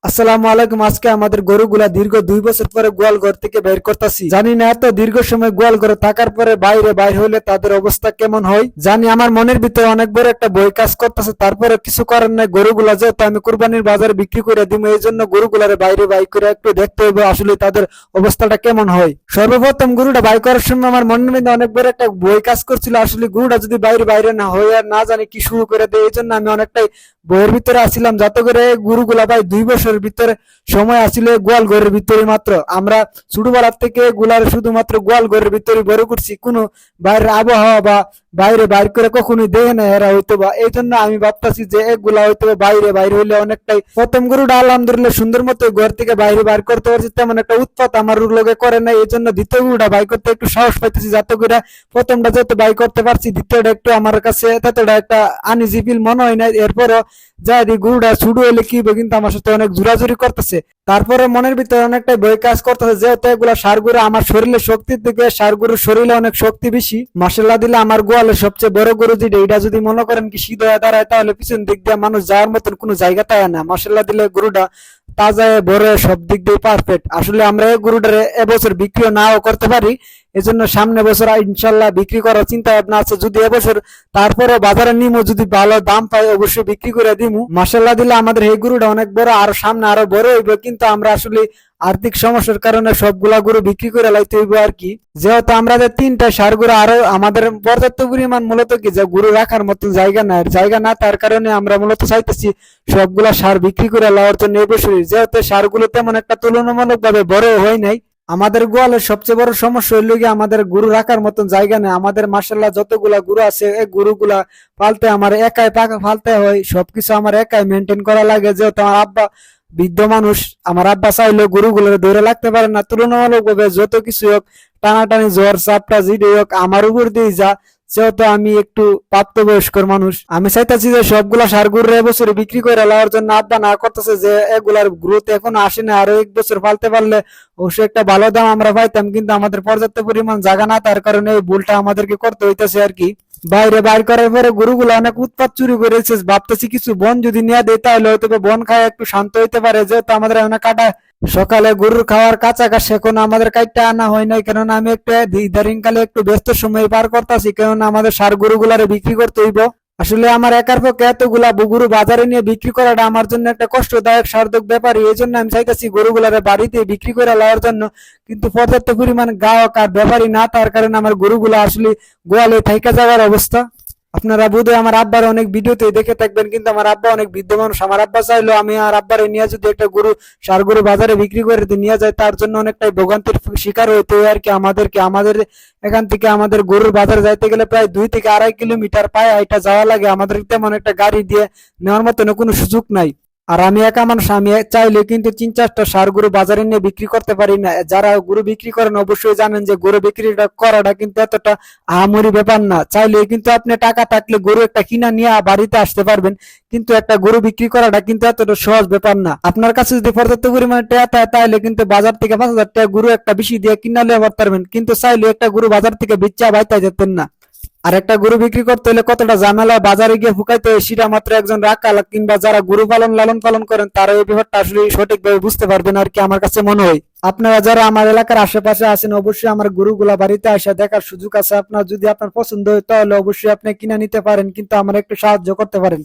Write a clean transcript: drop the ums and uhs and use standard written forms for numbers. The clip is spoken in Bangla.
আসসালামু আলাইকুম। আজকে আমাদের গরুগুলা দীর্ঘ 2 বছর পরে গোয়াল ঘর থেকে বের করতেছি। জানি না এত দীর্ঘ সময় গোয়াল ঘরে থাকার পরে বাইরে হইলে তাদের অবস্থা কেমন হয়। জানি আমার মনের ভিতরে অনেক বড় একটা ভয় কাজ করতেছে, তারপরে কিছু করার নাই। গরুগুলা যেহেতু আমি কুরবানির বাজারে বিক্রি করে দিব, এই জন্য গরুগুলারে বাইরে করে একটু দেখতে হবে আসলে তাদের অবস্থাটা কেমন হয়। সর্বপ্রথম গরুটা বাই করার সময় আমার মনের মধ্যে অনেক বড় একটা ভয় কাজ করছিল, আসলে গরুটা যদি বাইরে না হয় আর না জানি কি শুরু করে দেয়। এই জন্য আমি অনেকটাই বইয়ের ভিতরে আসছিলাম, যাতে করে গরুগুলা ভাই 2 বছরের ভিতরে সময় আসলে গোয়াল ঘরের ভিতরে। মাত্র আমরা ছোটবেলার থেকে গুলার শুধুমাত্র গোয়াল ঘরের ভিতরে বড় করছি, কোনো বাইরের আবহাওয়া বা বাইরে করে কখনোই দেখে না এরা হইতো বা। এই জন্য আমি ভাবতেছি যে এগুলা হইতো বাইরে হইলে অনেকটাই। প্রথম গরুটা আলহামদুলিল্লাহ সুন্দর মতো ঘর থেকে বাইর করতে পারছি, তেমন একটা উৎপাত আমার লোকে করে নাই। এই জন্য দ্বিতীয় গরুটা বাই করতে একটু সাহস পাইতেছি, যাতে করে প্রথমটা যেহেতু বাই করতে পারছি, দ্বিতীয়টা একটু আমার কাছে ততটা একটা আনইজি ফিল মনে হয় না। এরপরও যাই গরুটা ছুটু হইলে কি হবে, কিন্তু আমার সাথে অনেক জোরাজুরি করতেছে। তারপরে মনের ভিতরে অনেকটা ভয় কাজ করতেছে, যেহেতু এগুলা সার গরু, আমার শরীরে শক্তির দিকে সার গরুর শরীরে অনেক শক্তি বেশি। মাসাল্লাহ দিলে আমার গোয়ালের সবচেয়ে বড় গরু যেটা, এটা যদি মনে করেন কি শীত হয়ে দাঁড়ায়, তাহলে পিছন দিক দিয়ে মানুষ যাওয়ার মতন কোনো জায়গা পায় না। মাসাল্লাহ দিলে গরুটা তাজা বড় সব দিক দিয়ে পারফেক্ট। আসলে আমরা এই গরুটারে এবছর বিক্রিও নাও করতে পারি, এজন্য সামনে বছর ইনশাল্লাহ বিক্রি করার চিন্তা ভাবনা আছে। যদি এবছর তারপরে বাজারে নিমো, যদি ভালো দাম পাই অবশ্যই বিক্রি করে দিমু। মাসাল্লাহ দিলে আমাদের এই গরুটা অনেক বড়, আর সামনে আরো বড় হইবে, কিন্তু আমরা আসলে আর্থিক সমস্যার কারণে সবগুলা গরু বিক্রি করে লাইতে হইব আর কি। যেহেতু আমরা 3টা ষাঁড় গরু, আরো আমাদের পর্যাপ্ত পরিমাণ মূলত কি যে গরু রাখার মতো জায়গা না তার কারণে আমরা মূলত চাইতেছি সবগুলা ষাঁড় বিক্রি করে লওয়ার জন্য এবছরই। যেহেতু ষাঁড়গুলো তেমন একটা তুলনামূলক ভাবে বড় হয় নাই। আমাদের গোয়ালের সবচেয়ে বড় সমস্যা হইল গিয়ে আমাদের গরু রাখার মতন জায়গা নেই। আমাদের মার্শাল্লাহ যতগুলা গরু আছে, এই গরুগুলা পালতে আমার একাই পালতে হয়, সবকিছু আমার একাই মেনটেন করা লাগে। যেহেতু আমার আব্বা বৃদ্ধ মানুষ, আমার আব্বা চাইলেও গরুগুলো ধরে রাখতে পারে না। তুলনামূলক ভাবে যত কিছু হোক, টানাটানি জ্বর চাপটা যেটাই হোক আমার উপর দিয়ে যা। যেহেতু আমি একটু প্রাপ্তবয়স্কর মানুষ, আমি চাইতেছি যে সবগুলা সার গরু এবছর বিক্রি করে লওয়ার জন্য। আব্বা না করতেছে যে এগুলার গ্রোথ এখনো আসে না, আরো 1 বছর পালতে পারলে অবশ্যই একটা ভালো দাম আমরা পাইতাম, কিন্তু আমাদের পর্যাপ্ত পরিমাণ জায়গা না তার কারণে এই ভুলটা আমাদেরকে করতে হইতেছে আর কি। বাইর করার পরে গরুগুলো অনেক উৎপাত চুরি করেছে। ভাবতেছি কিছু বন যদি নিয়ে দেয়, তাহলে হয়তো বন খায় একটু শান্ত হইতে পারে। যেহেতু আমাদের এখানে কাটা সকালে গরুর খাওয়ার কাঁচা ঘাস এখনো আমাদের কাইটটা আনা হয় নাই, কেননা আমি একটু ইদারিং কালে একটু ব্যস্ত সময় পার করতেছি, কেননা আমাদের সার গরুগুলারে বিক্রি করতে হইব। আসলে আমার একার পক্ষে এতগুলা গরু বাজারে নিয়ে বিক্রি করাটা আমার জন্য একটা কষ্টদায়ক সার্থক ব্যাপারই। এই জন্য আমি চাইতেছি গরুগুলারে বাড়িতে বিক্রি করে লওয়ার জন্য, কিন্তু পর্যাপ্ত পরিমাণ গাহক আর ব্যাপারই না তার কারণে আমার গরুগুলা আসলে গোয়ালে থাইকা যাওয়ার অবস্থা। আপনারা বোধহয় আমার আব্বার অনেক ভিডিওতে দেখে থাকবেন, কিন্তু আমার আব্বা অনেক বৃদ্ধ মানুষ। আমার আব্বা চাইলো আমি আর আব্বারে নিয়ে যদি একটা গরু সার গরু বাজারে বিক্রি করে নিয়ে যায়, তার জন্য অনেকটাই ভোগান্তির শিকার হইতে হয় আর কি। আমাদের এখান থেকে আমাদের গরুর বাজারে যাইতে গেলে প্রায় 2 থেকে 2.5 কিলোমিটার পায়ে হাইটা যাওয়া লাগে। আমাদের তেমন একটা গাড়ি দিয়ে নেওয়ার মতন কোনো সুযোগ নাই। আর আমি একা মানুষ, আমি চাইলে কিন্তু 3-4টা ষাঁড় গরু বাজারে নিয়ে বিক্রি করতে পারি না। যারা গরু বিক্রি করেন অবশ্যই জানেন যে গরু বিক্রিটা করাটা কিন্তু এতটা আহামরি ব্যাপার না। চাইলে কিন্তু আপনি টাকা থাকলে গরু একটা কিনা নিয়ে বাড়িতে আসতে পারবেন, কিন্তু একটা গরু বিক্রি করাটা কিন্তু এতটা সহজ ব্যাপার না। আপনার কাছে যদি পর্যাপ্ত পরিমাণে টাকা থাকে, তাহলে কিন্তু বাজার থেকে 5,000 টাকা গরু একটা বেশি দিয়ে কিনা নিতে পারবেন, কিন্তু চাইলে একটা গরু বাজার থেকে বেচা বাইতে যেতেন না। আর একটা গরু বিক্রি করতে হলে কতটা ঝামেলা বাজারে গিয়ে ফুকাইতে হয়, সেটা মাত্র একজন রাখাল কিংবা যারা গরু লালন পালন করেন তারা এই ব্যাপারটা আসলে সঠিকভাবে বুঝতে পারবেন আর কি, আমার কাছে মনে হয়। আপনারা যারা আমার এলাকার আশেপাশে আছেন, অবশ্যই আমার গরুগুলা বাড়িতে আসা দেখার সুযোগ আছে। আপনার যদি আপনার পছন্দ হয়, তাহলে অবশ্যই আপনি কিনে নিতে পারেন, কিন্তু আমার একটু সাহায্য করতে পারেন।